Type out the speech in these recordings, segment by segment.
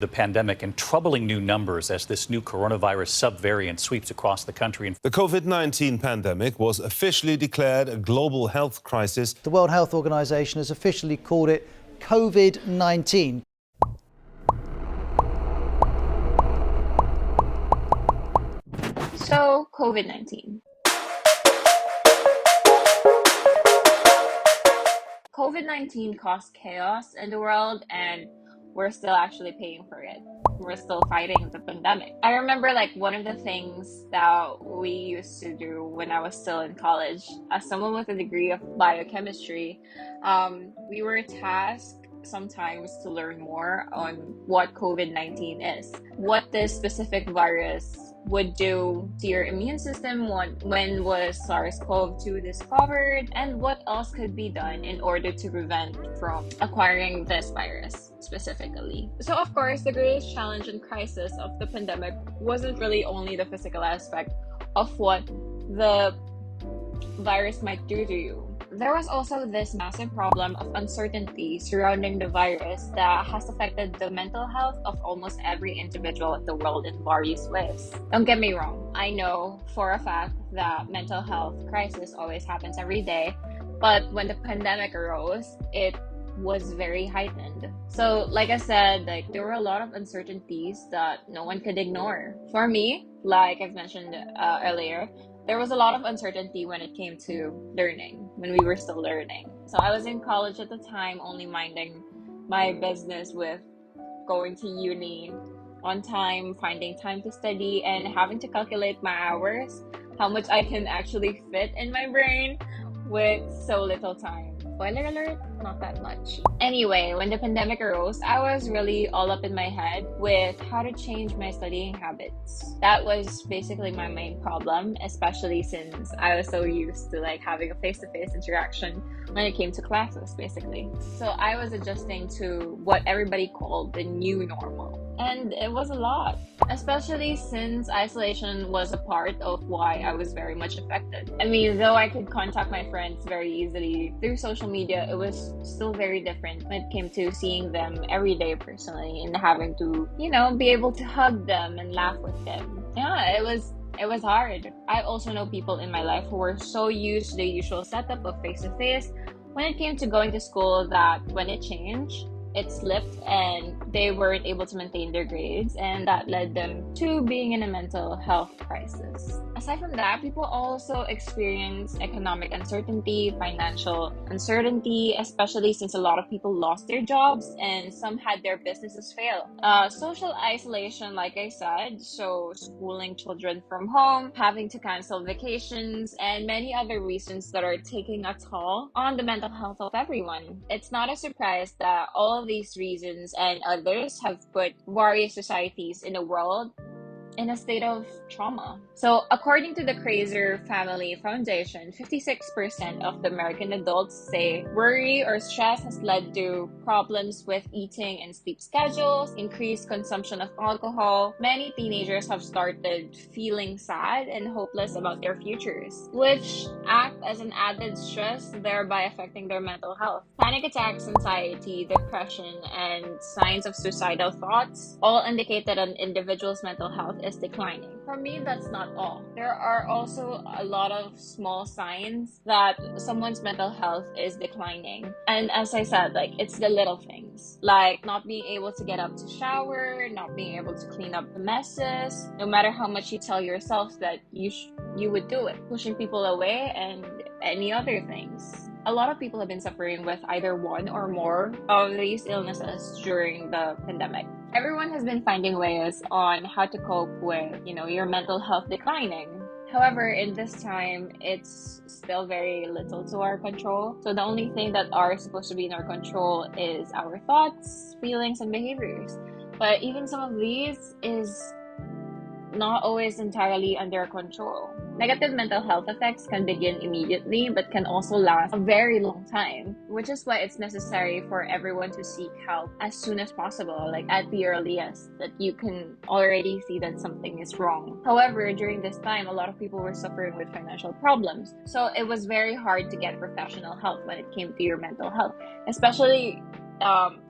The pandemic and troubling new numbers as this new coronavirus subvariant sweeps across the country. The COVID-19 pandemic was officially declared a global health crisis. The World Health Organization has officially called it COVID-19. So, COVID-19. COVID-19 caused chaos in the world, and we're still actually paying for it. We're still fighting the pandemic. I remember one of the things that we used to do when I was still in college, as someone with a degree of biochemistry, we were tasked sometimes to learn more on what COVID-19 is, what this specific virus would do to your immune system, when was SARS-CoV-2 discovered, and what else could be done in order to prevent from acquiring this virus specifically. So of course, the greatest challenge and crisis of the pandemic wasn't really only the physical aspect of what the virus might do to you. There was also this massive problem of uncertainty surrounding the virus that has affected the mental health of almost every individual in the world in various ways. Don't get me wrong, I know for a fact that mental health crisis always happens every day, but when the pandemic arose, it was very heightened. So like I said, there were a lot of uncertainties that no one could ignore. For me, like I've mentioned earlier, there was a lot of uncertainty when it came to learning, when we were still learning. So I was in college at the time, only minding my business with going to uni on time, finding time to study, and having to calculate my hours, how much I can actually fit in my brain with so little time. Spoiler alert, not that much. Anyway, when the pandemic arose, I was really all up in my head with how to change my studying habits. That was basically my main problem, especially since I was so used to having a face-to-face interaction when it came to classes, basically. So I was adjusting to what everybody called the new normal. And it was a lot, especially since isolation was a part of why I was very much affected. I mean, though I could contact my friends very easily through social media, it was still very different when it came to seeing them every day personally and having to, be able to hug them and laugh with them. Yeah, it was hard. I also know people in my life who were so used to the usual setup of face-to-face when it came to going to school that when it changed, it slipped and they weren't able to maintain their grades, and that led them to being in a mental health crisis. Aside from that, people also experience economic uncertainty, financial uncertainty, especially since a lot of people lost their jobs and some had their businesses fail. Social isolation, like I said, so schooling children from home, having to cancel vacations, and many other reasons that are taking a toll on the mental health of everyone. It's not a surprise that all of these reasons and others have put various societies in the world in a state of trauma. So according to the Kaiser Family Foundation, 56% of the American adults say worry or stress has led to problems with eating and sleep schedules, increased consumption of alcohol. Many teenagers have started feeling sad and hopeless about their futures, which act as an added stress, thereby affecting their mental health. Panic attacks, anxiety, depression, and signs of suicidal thoughts all indicate that an individual's mental health is declining. For me, that's not all. There are also a lot of small signs that someone's mental health is declining. And as I said, it's the little things, like not being able to get up to shower, not being able to clean up the messes, no matter how much you tell yourself that you would do it, pushing people away, and any other things. A lot of people have been suffering with either one or more of these illnesses during the pandemic. Everyone has been finding ways on how to cope with, your mental health declining. However, in this time, it's still very little to our control. So the only thing that are supposed to be in our control is our thoughts, feelings, and behaviors. But even some of these is not always entirely under control. Negative mental health effects can begin immediately but can also last a very long time, which is why it's necessary for everyone to seek help as soon as possible, at the earliest, that you can already see that something is wrong. However, during this time, a lot of people were suffering with financial problems, so it was very hard to get professional help when it came to your mental health, especially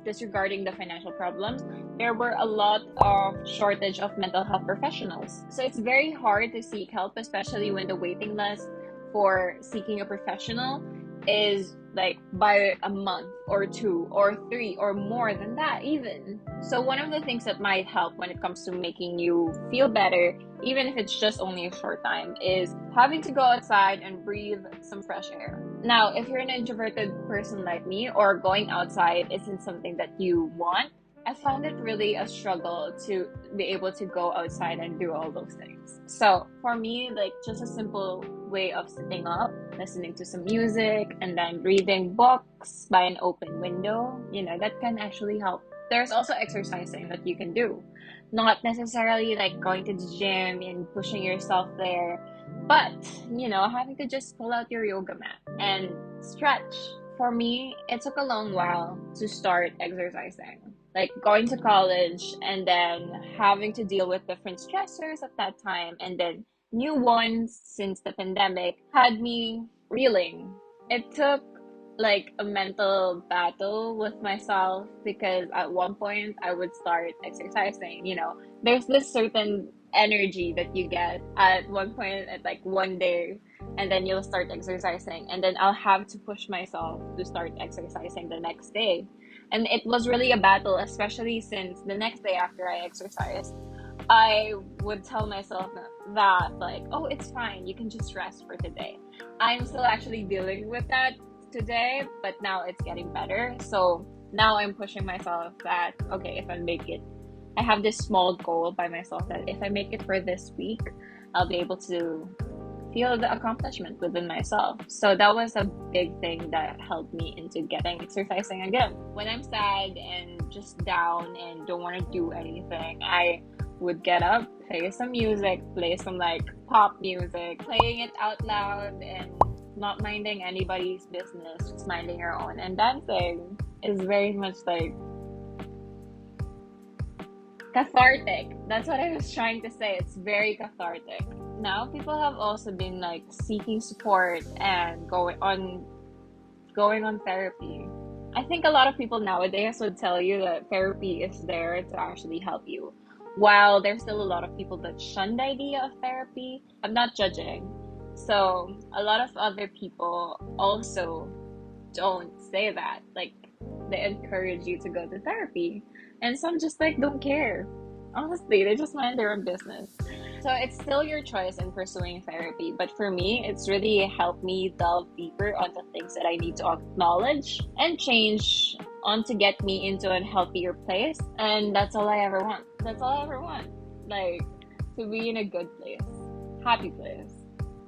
disregarding the financial problems, there were a lot of shortage of mental health professionals. So it's very hard to seek help, especially when the waiting list for seeking a professional is like by a month or two or three or more than that even. So one of the things that might help when it comes to making you feel better, even if it's just only a short time, is having to go outside and breathe some fresh air. Now, if you're an introverted person like me, or going outside isn't something that you want, I found it really a struggle to be able to go outside and do all those things. So for me, like just a simple way of sitting up, listening to some music, and then reading books by an open window, that can actually help. There's also exercising that you can do. Not necessarily like going to the gym and pushing yourself there, but, having to just pull out your yoga mat and stretch. For me, it took a long while to start exercising. Like going to college and then having to deal with different stressors at that time, and then new ones since the pandemic had me reeling. It took like a mental battle with myself, because at one point I would start exercising. There's this certain energy that you get at one point, at like one day, and then you'll start exercising, and then I'll have to push myself to start exercising the next day. And it was really a battle, especially since the next day after I exercised, I would tell myself that, like, oh, it's fine, you can just rest for today. I'm still actually dealing with that today, but now it's getting better. So now I'm pushing myself that, okay, if I have this small goal by myself that if I make it for this week, I'll be able to feel the accomplishment within myself. So that was a big thing that helped me into getting exercising again. When I'm sad and just down and don't want to do anything, I would get up, play some music, play some like pop music, playing it out loud and not minding anybody's business, just minding your own. And dancing is very much like cathartic. That's what I was trying to say. It's very cathartic. Now people have also been like seeking support and going on therapy. I think a lot of people nowadays would tell you that therapy is there to actually help you. While there's still a lot of people that shun the idea of therapy, I'm not judging. So a lot of other people also don't say that. Like, they encourage you to go to therapy. And some just like don't care. Honestly, they just mind their own business. So it's still your choice in pursuing therapy. But for me, it's really helped me delve deeper onto things that I need to acknowledge and change on to get me into a healthier place. And that's all I ever want. That's all I ever want. Like, to be in a good place, happy place.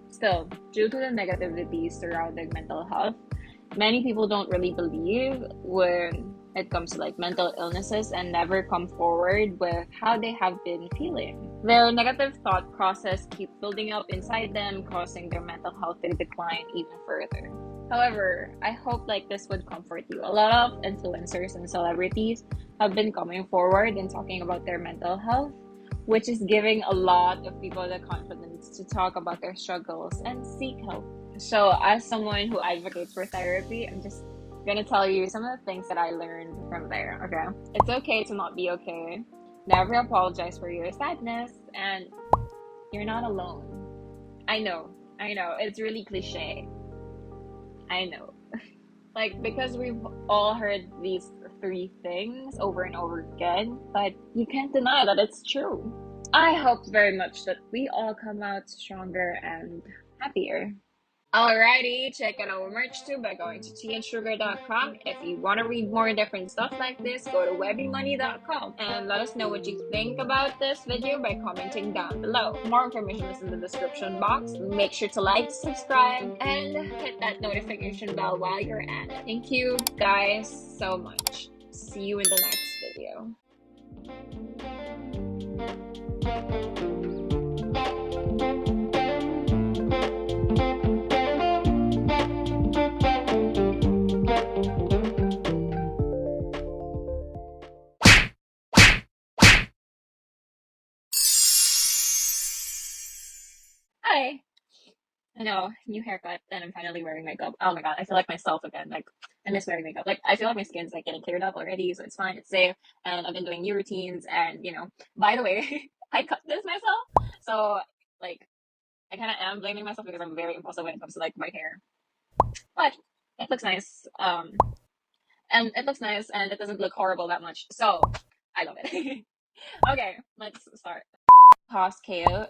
Still, due to the negativity surrounding mental health, many people don't really believe when it comes to like mental illnesses and never come forward with how they have been feeling. Their negative thought process keep building up inside them, causing their mental health to decline even further. However, I hope like this would comfort you. A lot of influencers and celebrities have been coming forward and talking about their mental health, which is giving a lot of people the confidence to talk about their struggles and seek help. So as someone who advocates for therapy, I'm just gonna tell you some of the things that I learned from there, okay? It's okay to not be okay. Never apologize for your sadness, and you're not alone. I know, it's really cliche. I know. Like, because we've all heard these three things over and over again, but you can't deny that it's true. I hope very much that we all come out stronger and happier. Alrighty, check out our merch too by going to teaandsugar.com. If you want to read more different stuff like this, go to webbymoney.com and let us know what you think about this video by commenting down below. More information is in the description box. Make sure to like, subscribe, and hit that notification bell while you're at it. Thank you guys so much. See you in the next video. Hi. I know, new haircut, and I'm finally wearing makeup. Oh my god, I feel like myself again. Like, I miss wearing makeup. Like I feel like my skin's like getting cleared up already, so it's fine, it's safe. And I've been doing new routines, and by the way, I cut this myself. So like I kind of am blaming myself because I'm very impulsive when it comes to like my hair. But it looks nice. And it looks nice, and it doesn't look horrible that much. So I love it. Okay, let's start. Cost chaos.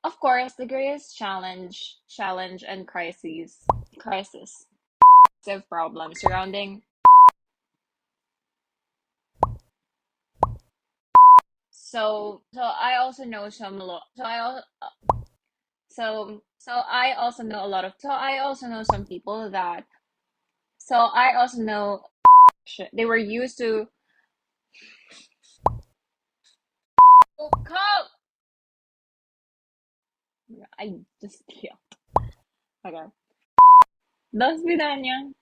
Of course, the greatest challenge and crisis of problems surrounding. So I also know some lo- so I al- so I also know a lot of so I also know some people that so I also know they were used to call. I just yeah. Okay. До свидания.